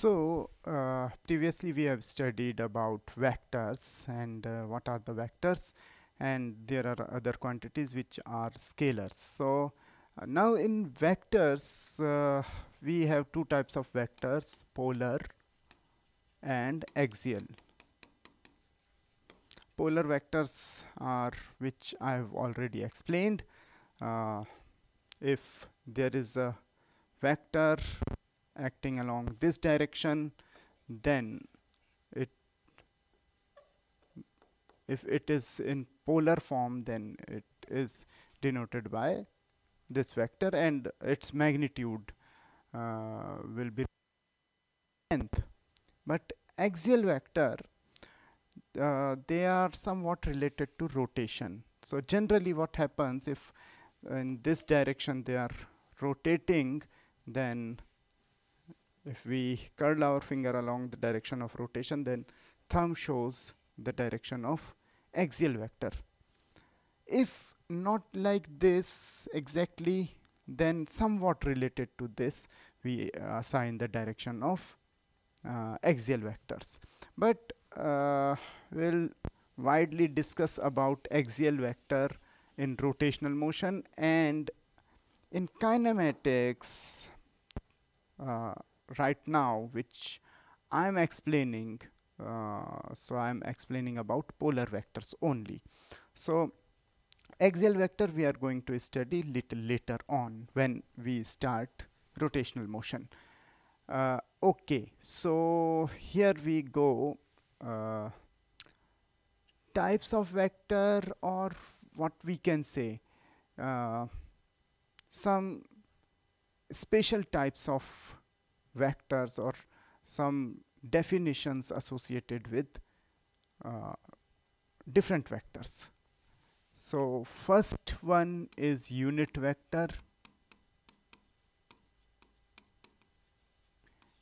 Previously we have studied about vectors and what are the vectors, and there are other quantities which are scalars. Now in vectors, we have two types of vectors, polar and axial. Polar vectors are, which I have already explained. Uh, if there is a vector acting along this direction, then it if it is in polar form, then it is denoted by this vector, and its magnitude will be length. But axial vector, they are somewhat related to rotation. So generally what happens, if in this direction they are rotating, then if we curl our finger along the direction of rotation, then thumb shows the direction of axial vector. If not like this exactly, then somewhat related to this, we assign the direction of axial vectors. But we'll widely discuss about axial vector in rotational motion, and in kinematics uh, right now, which I'm explaining. So I'm explaining about polar vectors only. So axial vector we are going to study little later on when we start rotational motion. Okay, so here we go. Uh, Types of vector, or what we can say, uh, some special types of vectors, or some definitions associated with uh, different vectors. So first one is unit vector.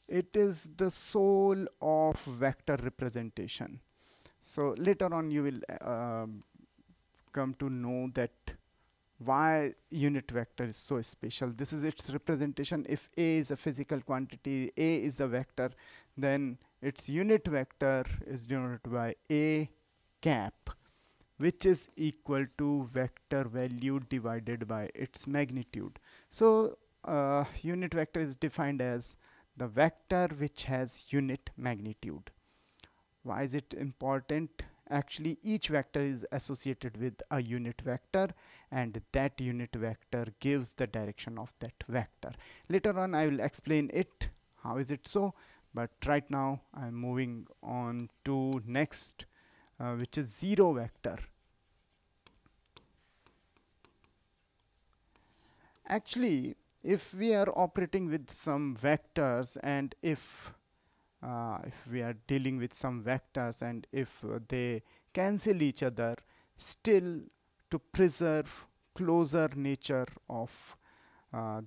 It is the soul of vector representation. So later on you will come to know that why unit vector is so special. This is its representation. If A is a physical quantity, A is a vector, then its unit vector is denoted by A cap, which is equal to vector value divided by its magnitude. So unit vector is defined as the vector which has unit magnitude. Why is it important? Actually, each vector is associated with a unit vector, and that unit vector gives the direction of that vector. Later on I will explain it, how is it so, but right now I'm moving on to next, which is zero vector. Actually, if we are operating with some vectors, and if we are dealing with some vectors, and if they cancel each other, still to preserve closer nature of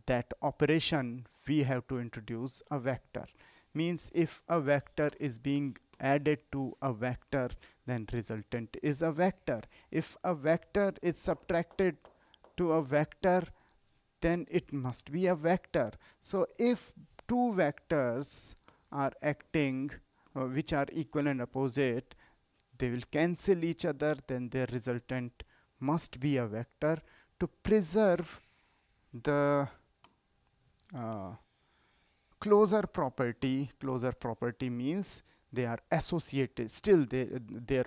that operation, we have to introduce a vector. Means if a vector is being added to a vector, then resultant is a vector. If a vector is subtracted to a vector, then it must be a vector. So if two vectors are acting, which are equal and opposite, they will cancel each other, then their resultant must be a vector. To preserve the uh, closer property means they are associated, still their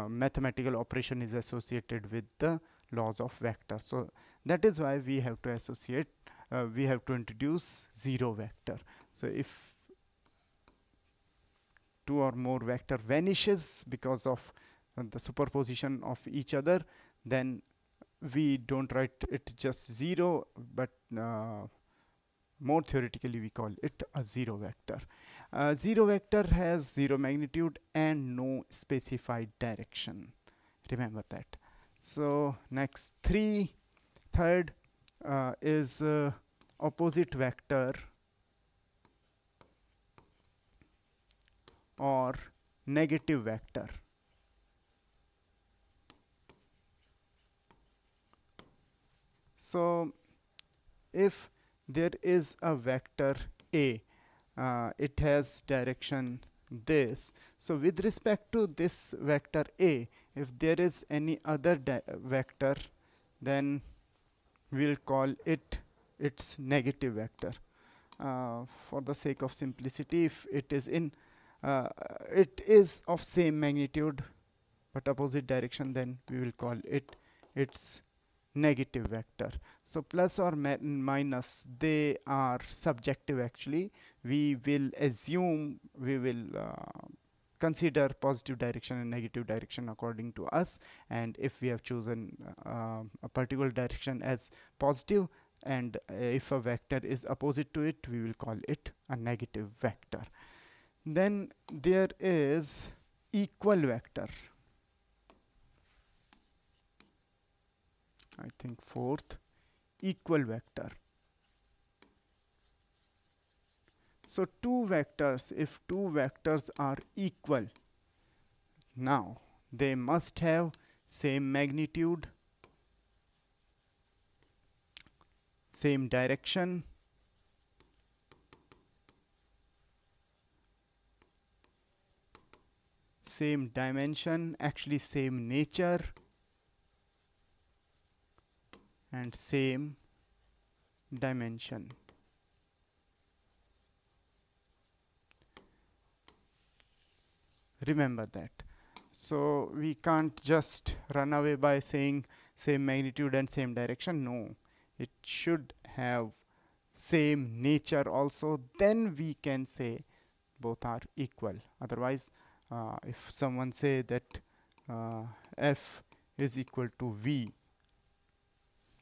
mathematical operation is associated with the laws of vector. So that is why we have to associate, we have to introduce zero vector. So if two or more vector vanishes because of the superposition of each other, then we don't write it just zero, but more theoretically we call it a zero vector. Zero vector has zero magnitude and no specified direction. Remember that. So next third is opposite vector or negative vector. So if there is a vector A, it has direction this. So with respect to this vector A, if there is any other vector, then we'll call it its negative vector. For the sake of simplicity, if uh, it is of same magnitude but opposite direction, then we will call it its negative vector. So plus or minus, they are subjective actually. We will assume, we will consider positive direction and negative direction according to us, and if we have chosen a particular direction as positive, and if a vector is opposite to it, we will call it a negative vector. Then there is equal vector. I think fourth, equal vector. So two vectors, if two vectors are equal, now they must have same magnitude, same direction, same dimension, actually same nature, and same dimension. Remember that. So we can't just run away by saying same magnitude and same direction. No, it should have same nature also. Then we can say both are equal. Otherwise, if someone say that uh, F is equal to V,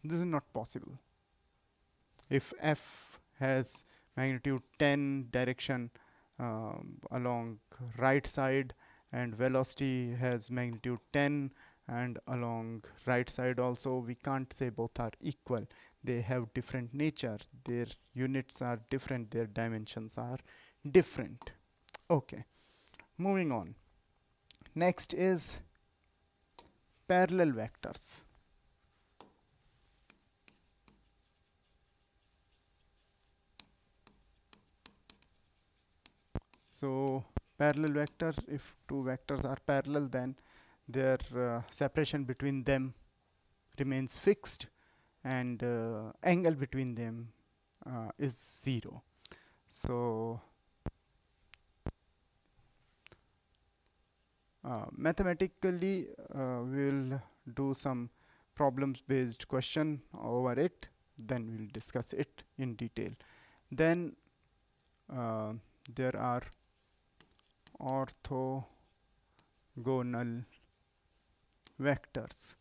this is not possible. If F has magnitude 10, direction along right side, and velocity has magnitude 10 and along right side also, we can't say both are equal. They have different nature, their units are different, their dimensions are different. Okay, moving on. Next is parallel vectors. So parallel vectors, if two vectors are parallel, then their separation between them remains fixed, and angle between them is 0. So mathematically, we'll do some problems based question over it, then we'll discuss it in detail. Then uh, there are orthogonal vectors,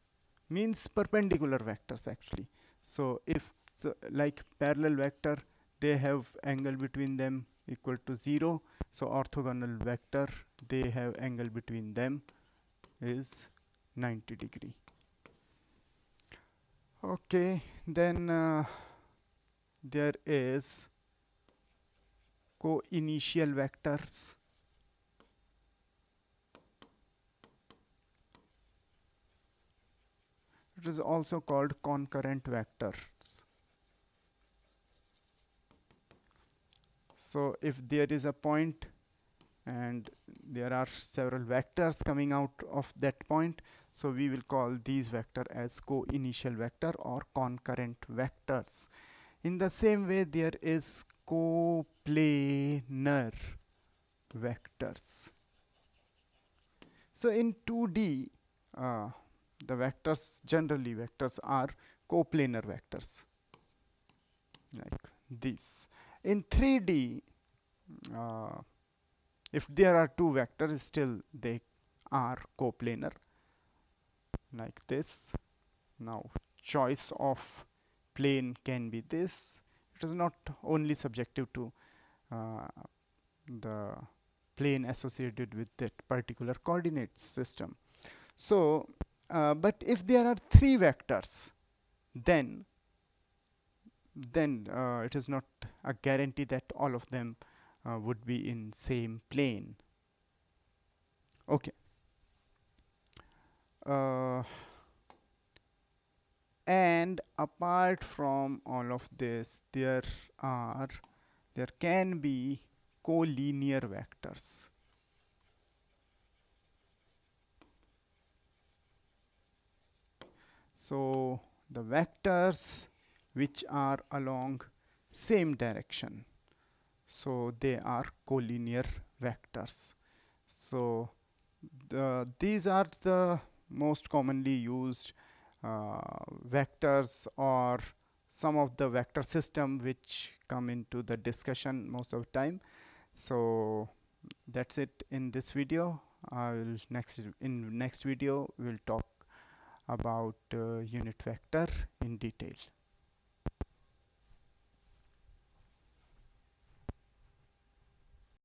means perpendicular vectors actually. So if so, like parallel vector, they have angle between them equal to 0. So orthogonal vector, they have angle between them is 90 degree. Okay, then there is co-initial vectors. It is also called concurrent vectors. So if there is a point and there are several vectors coming out of that point, so we will call these vector as co-initial vector or concurrent vectors. In the same way, there is coplanar vectors. So in 2D, uh, the vectors, generally vectors are coplanar vectors like this. In 3D, uh, if there are two vectors, still they are coplanar like this. Now choice of plane can be this. It is not only subjective to uh, the plane associated with that particular coordinate system. So but if there are three vectors, then it is not a guarantee that all of them would be in same plane. Okay. uh, and apart from all of this, there can be collinear vectors. So the vectors which are along same direction, so they are collinear vectors. So these are the most commonly used vectors, or some of the vector system which come into the discussion most of the time. So that's it in this video. I will in next video we'll talk about unit vector in detail.